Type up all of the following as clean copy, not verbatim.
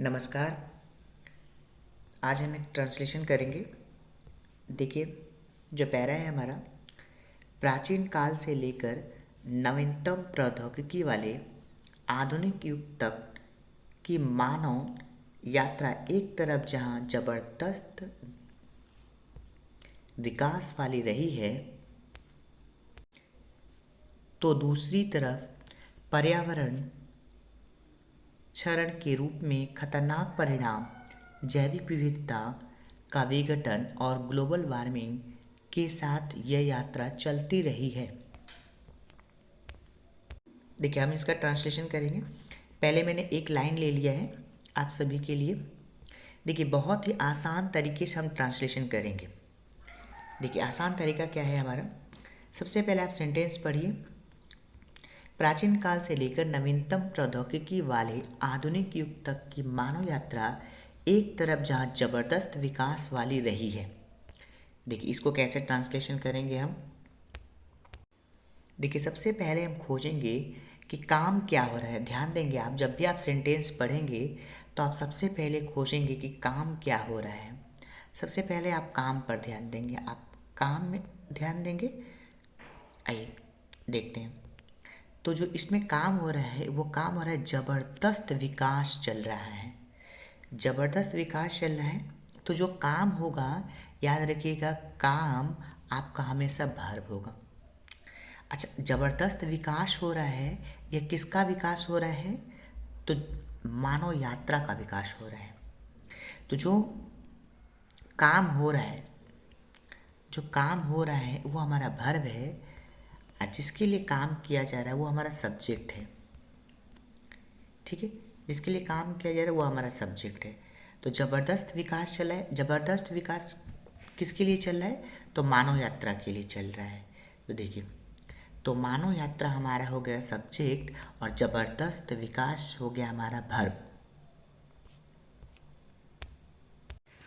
नमस्कार। आज हम एक ट्रांसलेशन करेंगे। देखिए, जो पैरा है हमारा, प्राचीन काल से लेकर नवीनतम प्रौद्योगिकी वाले आधुनिक युग तक की मानव यात्रा एक तरफ जहां जबरदस्त विकास वाली रही है, तो दूसरी तरफ पर्यावरण क्षरण के रूप में खतरनाक परिणाम, जैविक विविधता का विघटन और ग्लोबल वार्मिंग के साथ यह यात्रा चलती रही है। देखिए, हम इसका ट्रांसलेशन करेंगे। पहले मैंने एक लाइन ले लिया है आप सभी के लिए। देखिए, बहुत ही आसान तरीके से हम ट्रांसलेशन करेंगे। देखिए, आसान तरीका क्या है हमारा। सबसे पहले आप सेंटेंस पढ़िए। प्राचीन काल से लेकर नवीनतम प्रौद्योगिकी वाले आधुनिक युग तक की मानव यात्रा एक तरफ जहाँ जबरदस्त विकास वाली रही है। देखिए, इसको कैसे ट्रांसलेशन करेंगे हम। देखिए, सबसे पहले हम खोजेंगे कि काम क्या हो रहा है। ध्यान देंगे आप, जब भी आप सेंटेंस पढ़ेंगे तो आप सबसे पहले खोजेंगे कि काम क्या हो रहा है। सबसे पहले आप काम पर ध्यान देंगे, आप काम में ध्यान देंगे। आइए देखते हैं। तो जो इसमें काम हो रहा है वो काम हो रहा है, ज़बरदस्त विकास चल रहा है। ज़बरदस्त विकास चल रहा है तो जो काम होगा, याद रखिएगा, काम आपका हमेशा वर्ब होगा। अच्छा, ज़बरदस्त विकास हो रहा है, ये किसका विकास हो रहा है? तो मानव यात्रा का विकास हो रहा है। तो जो काम हो रहा है, जो काम हो रहा है वो हमारा वर्ब है, और जिसके लिए काम किया जा रहा है वो हमारा सब्जेक्ट है। ठीक है, जिसके लिए काम किया जा रहा है वो हमारा सब्जेक्ट है। तो ज़बरदस्त विकास चला है। ज़बरदस्त विकास किसके लिए चल रहा है? तो मानव यात्रा के लिए चल रहा है। तो देखिए, तो मानव यात्रा हमारा हो गया सब्जेक्ट और ज़बरदस्त विकास हो गया हमारा वर्ब।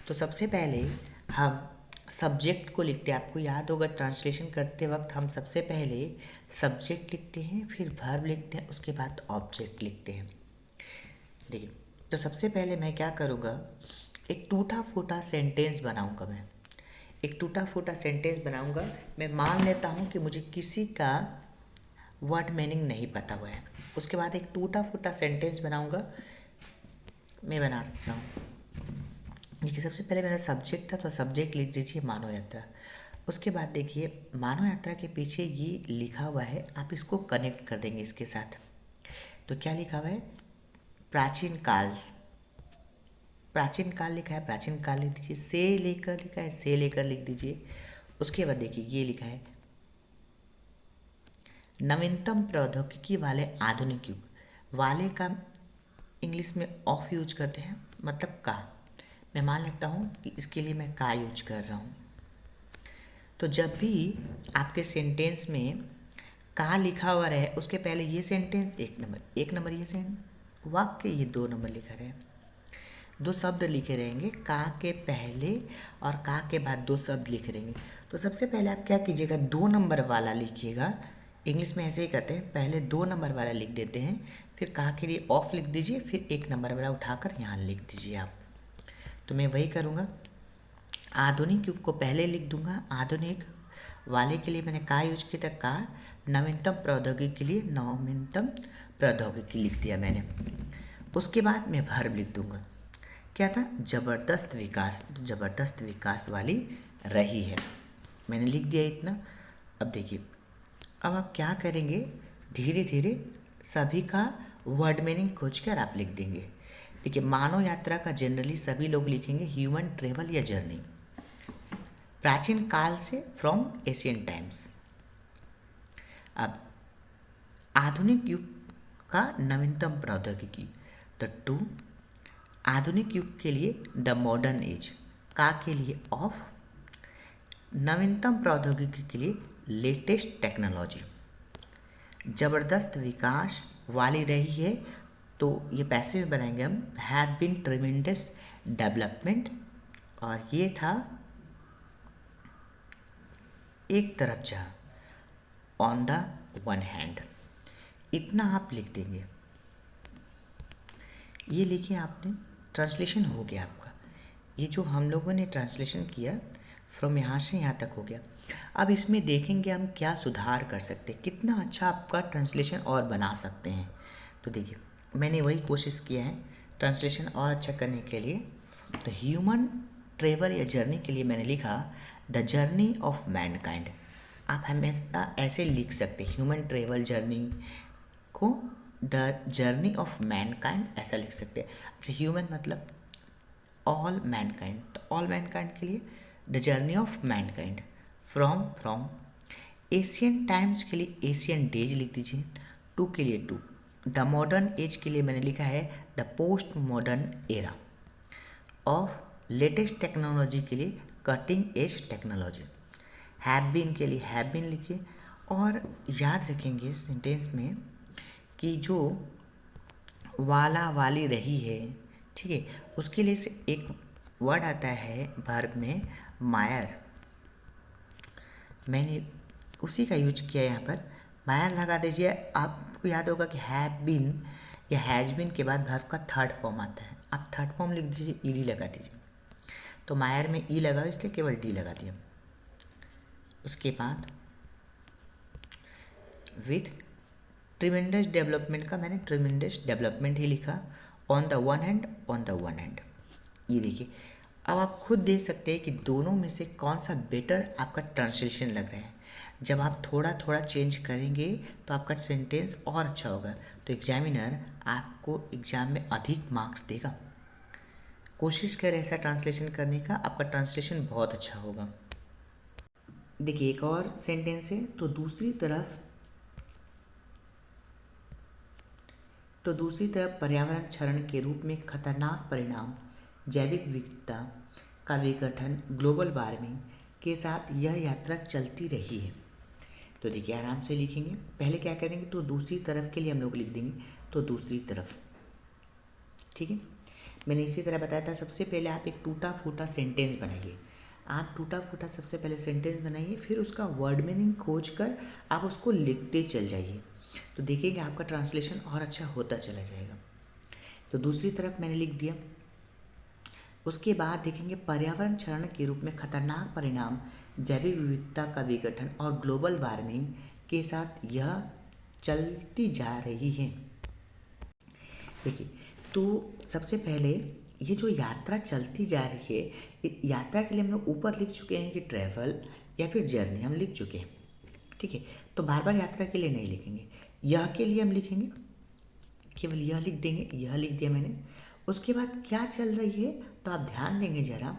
तो सबसे पहले हम सब्जेक्ट को लिखते हैं। आपको याद होगा, ट्रांसलेशन करते वक्त हम सबसे पहले सब्जेक्ट लिखते हैं, फिर वर्ब लिखते हैं, उसके बाद ऑब्जेक्ट लिखते हैं। देखिए, तो सबसे पहले मैं क्या करूँगा, एक टूटा फूटा सेंटेंस बनाऊँगा। मैं एक टूटा फूटा सेंटेंस बनाऊँगा। मैं मान लेता हूँ कि मुझे किसी का वर्ड मीनिंग नहीं पता हुआ है। उसके बाद एक टूटा फूटा सेंटेंस बनाऊँगा। मैं बनाता हूँ। देखिए, सबसे पहले मेरा सब्जेक्ट था तो सब्जेक्ट लिख दीजिए मानव यात्रा। उसके बाद देखिए, मानव यात्रा के पीछे ये लिखा हुआ है, आप इसको कनेक्ट कर देंगे इसके साथ। तो क्या लिखा हुआ है? प्राचीन काल। प्राचीन काल लिखा है, प्राचीन काल लिख दीजिए। से लेकर लिखा है, से लेकर लिख दीजिए। उसके बाद देखिए, ये लिखा है नवीनतम प्रौद्योगिकी वाले आधुनिक युग। वाले का इंग्लिश में ऑफ यूज करते हैं, मतलब का। मैं मान लेता हूँ कि इसके लिए मैं का यूज कर रहा हूँ। तो जब भी आपके सेंटेंस में का लिखा हुआ रहे, उसके पहले ये सेंटेंस एक नंबर ये वाक्य ये 2 नंबर लिखा रहे। 2 शब्द लिखे रहेंगे, का के पहले और का के बाद 2 शब्द लिखे रहेंगे। तो सबसे पहले आप क्या कीजिएगा, 2 नंबर वाला लिखिएगा। इंग्लिश में ऐसे ही करते हैं, पहले 2 नंबर वाला लिख देते हैं, फिर का के लिए ऑफ लिख दीजिए, फिर 1 नंबर वाला उठाकर यहाँ लिख दीजिए आप। तो मैं वही करूँगा। आधुनिक युग को पहले लिख दूंगा, आधुनिक वाले के लिए मैंने का यूज किया था, का। नवीनतम प्रौद्योगिकी के लिए नवीनतम प्रौद्योगिकी लिख दिया मैंने। उसके बाद मैं वर्ब लिख दूंगा। क्या था? ज़बरदस्त विकास। ज़बरदस्त विकास वाली रही है, मैंने लिख दिया इतना। अब देखिए, अब आप क्या करेंगे, धीरे धीरे सभी का वर्ड मीनिंग खोज कर आप लिख देंगे। देखिए, मानव यात्रा का जनरली सभी लोग लिखेंगे ह्यूमन ट्रेवल या जर्नी। प्राचीन काल से, फ्रॉम एशियन टाइम्स। अब आधुनिक युग का नवीनतम प्रौद्योगिकी, द टू। आधुनिक युग के लिए द मॉडर्न एज, का के लिए ऑफ। नवीनतम प्रौद्योगिकी के लिए लेटेस्ट टेक्नोलॉजी। ज़बरदस्त विकास वाली रही है, तो ये पैसे में बनाएंगे हम, हैव बीन ट्रिमेंडस डेवलपमेंट। और ये था एक तरफ जहाँ, ऑन द वन हैंड। इतना आप लिख देंगे। ये लिखिए आपने। ट्रांसलेशन हो गया आपका। ये जो हम लोगों ने ट्रांसलेशन किया फ्रॉम यहाँ से यहाँ तक हो गया। अब इसमें देखेंगे हम क्या सुधार कर सकते हैं, कितना अच्छा आपका ट्रांसलेशन और बना सकते हैं। तो देखिए, मैंने वही कोशिश किया है ट्रांसलेशन और अच्छा करने के लिए। तो ह्यूमन ट्रेवल या जर्नी के लिए मैंने लिखा द जर्नी ऑफ मैनकाइंड। आप हमेशा ऐसे लिख सकते ह्यूमन ट्रेवल जर्नी को द जर्नी ऑफ मैनकाइंड ऐसा लिख सकते हैं। अच्छा, ह्यूमन मतलब ऑल मैनकाइंड, तो ऑल मैनकाइंड के लिए the journey of mankind from Asian times के लिए एशियन डेज लिख दीजिए। टू के लिए टू। द मॉडर्न एज के लिए मैंने लिखा है the post modern era. Of latest technology के लिए cutting edge technology. Have been के लिए हैव बीन लिखिए। और याद रखेंगे सेंटेंस में कि जो वाला वाली रही है, ठीक है, उसके लिए से एक वर्ड आता है वर्ब में मायर। मैंने उसी का यूज किया यहाँ पर, मायर लगा दीजिए। आपको याद होगा कि हैव बीन या हैज बीन के बाद वर्ब का थर्ड फॉर्म आता है, आप थर्ड फॉर्म लिख दीजिए, ईडी लगा दीजिए। तो मायर में ई लगा इसलिए केवल डी लगा दिया। उसके बाद विथ ट्रिमेंडस डेवलपमेंट का मैंने ट्रिमेंडस डेवलपमेंट ही लिखा। On the one hand. ये देखिए, अब आप खुद देख सकते हैं कि दोनों में से कौन सा बेटर आपका ट्रांसलेशन लग रहा है। जब आप थोड़ा थोड़ा चेंज करेंगे तो आपका सेंटेंस और अच्छा होगा, तो एग्जामिनर आपको एग्जाम में अधिक मार्क्स देगा। कोशिश करें ऐसा ट्रांसलेशन करने का, आपका ट्रांसलेशन बहुत अच्छा होगा। देखिए, एक और सेंटेंस है। तो दूसरी तरफ पर्यावरण क्षरण के रूप में खतरनाक परिणाम जैविक विविधता का विघटन ग्लोबल वार्मिंग के साथ यह यात्रा चलती रही है। तो देखिए, आराम से लिखेंगे। पहले क्या करेंगे, तो दूसरी तरफ के लिए हम लोग लिख देंगे तो दूसरी तरफ, ठीक है। मैंने इसी तरह बताया था, सबसे पहले आप एक टूटा फूटा सेंटेंस बनाइए। आप टूटा फूटा सबसे पहले सेंटेंस बनाइए, फिर उसका वर्ड मीनिंग खोज कर आप उसको लिखते चल जाइए, तो देखिएगा आपका ट्रांसलेशन और अच्छा होता चला जाएगा। तो दूसरी तरफ मैंने लिख दिया। उसके बाद देखेंगे पर्यावरण क्षरण के रूप में खतरनाक परिणाम जैविक विविधता का विघटन और ग्लोबल वार्मिंग के साथ यह चलती जा रही है। देखिए, तो सबसे पहले ये जो यात्रा चलती जा रही है, यात्रा के लिए हम लोग ऊपर लिख चुके हैं कि ट्रैवल या फिर जर्नी हम लिख चुके हैं, ठीक है। तो बार बार यात्रा के लिए नहीं लिखेंगे, यह के लिए हम लिखेंगे, केवल यह लिख देंगे, यह लिख दिया मैंने। उसके बाद क्या चल रही है, तो आप ध्यान देंगे ज़रा,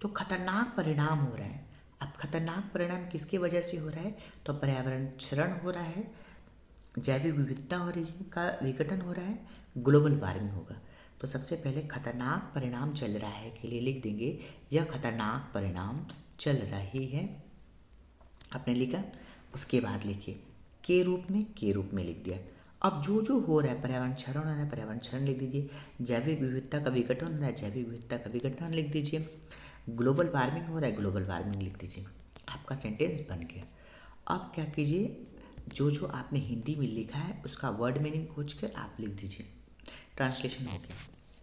तो खतरनाक परिणाम हो रहा है। अब खतरनाक परिणाम किसकी वजह से हो रहा है, तो पर्यावरण क्षरण हो रहा है, जैविक विविधता हो रही है का विघटन हो रहा है, ग्लोबल वार्मिंग होगा। तो सबसे पहले खतरनाक परिणाम चल रहा है के लिए लिख देंगे यह खतरनाक परिणाम चल रही है, आपने लिखा। उसके बाद लिखिए के रूप में लिख दिया। अब जो जो हो रहा है, पर्यावरण क्षरण हो रहा है, पर्यावरण क्षरण लिख दीजिए। जैविक विविधता का विघटन हो रहा है, जैविक विविधता का विघटन लिख दीजिए। ग्लोबल वार्मिंग हो रहा है, ग्लोबल वार्मिंग लिख दीजिए। आपका सेंटेंस बन गया। अब क्या कीजिए, जो जो आपने हिंदी में लिखा है उसका वर्ड मीनिंग खोज कर आप लिख दीजिए, ट्रांसलेशन हो गया।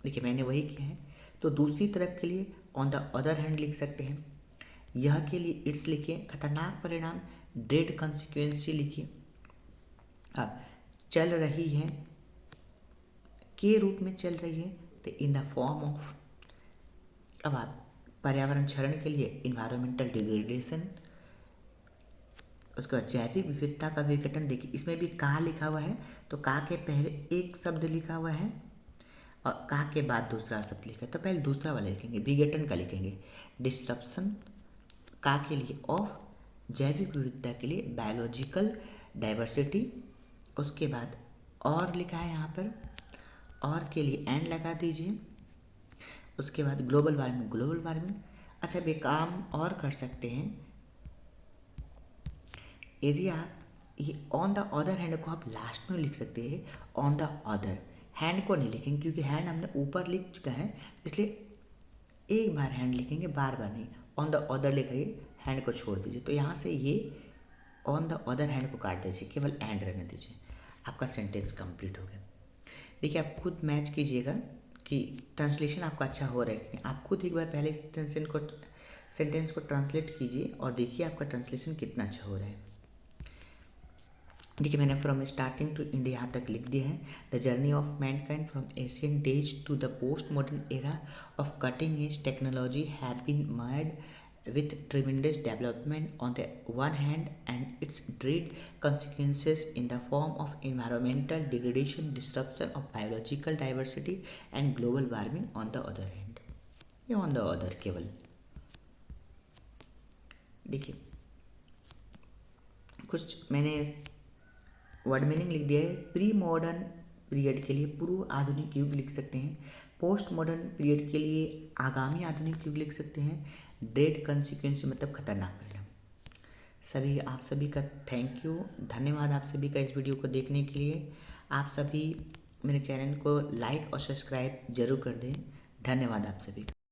देखिए, मैंने वही किया है। तो दूसरी तरफ के लिए ऑन द अदर हैंड लिख सकते हैं, यह के लिए इट्स लिखिए, खतरनाक परिणाम डेड कॉन्सिक्वेंसी लिखिए। अब चल रही है के रूप में चल रही है, तो इन द फॉर्म ऑफ। अब आप पर्यावरण क्षरण के लिए इन्वायरमेंटल डिग्रेडेशन, उसका जैविक विविधता का विघटन। देखिए, इसमें भी का लिखा हुआ है, तो का के पहले एक शब्द लिखा हुआ है और का के बाद दूसरा शब्द लिखा है, तो पहले दूसरा वाला लिखेंगे, विघटन का लिखेंगे। डिस्ट्रप्शन का के लिए ऑफ, जैविक विविधता के लिए बायोलॉजिकल डाइवर्सिटी। उसके बाद और लिखा है यहाँ पर, और के लिए एंड लगा दीजिए। उसके बाद ग्लोबल वार्मिंग। अच्छा, वे काम और कर सकते हैं, यदि आप ये ऑन द अदर हैंड को आप लास्ट में लिख सकते हैं, ऑन द अदर हैंड को नहीं लिखेंगे क्योंकि हैंड हमने ऊपर लिख चुका है, इसलिए एक बार हैंड लिखेंगे, बार बार नहीं। ऑन द अदर लिखिए, हैंड को छोड़ दीजिए। तो यहाँ से ये ऑन द अदर हैंड को काट दीजिए, केवल एंड रहने दीजिए, आपका सेंटेंस कंप्लीट हो गया। देखिए, आप खुद मैच कीजिएगा कि ट्रांसलेशन आपका अच्छा हो रहा है कि नहीं। आप खुद एक बार पहले इस सेंटेंस को ट्रांसलेट कीजिए और देखिए आपका ट्रांसलेशन कितना अच्छा हो रहा है। देखिए मैंने फ्रॉम स्टार्टिंग टू इंडिया यहाँ तक लिख दिया है। The journey of mankind from Asian days to the post modern era of cutting edge technology have been made with tremendous development on the one hand and its dread consequences in the form of environmental degradation, disruption of biological diversity and global warming on the other hand। ये on the other केवल देखिए कुछ मैंने word meaning लिख दिया है। Pre modern period के लिए पूर्व आधुनिक युग लिख सकते हैं। पोस्ट मॉडर्न पीरियड के लिए आगामी आधुनिक युग लिख सकते हैं। ड्रेड कंसिक्वेंस मतलब खतरनाक परिणाम। सभी आप सभी का थैंक यू, धन्यवाद आप सभी का इस वीडियो को देखने के लिए। आप सभी मेरे चैनल को लाइक और सब्सक्राइब जरूर कर दें। धन्यवाद आप सभी का।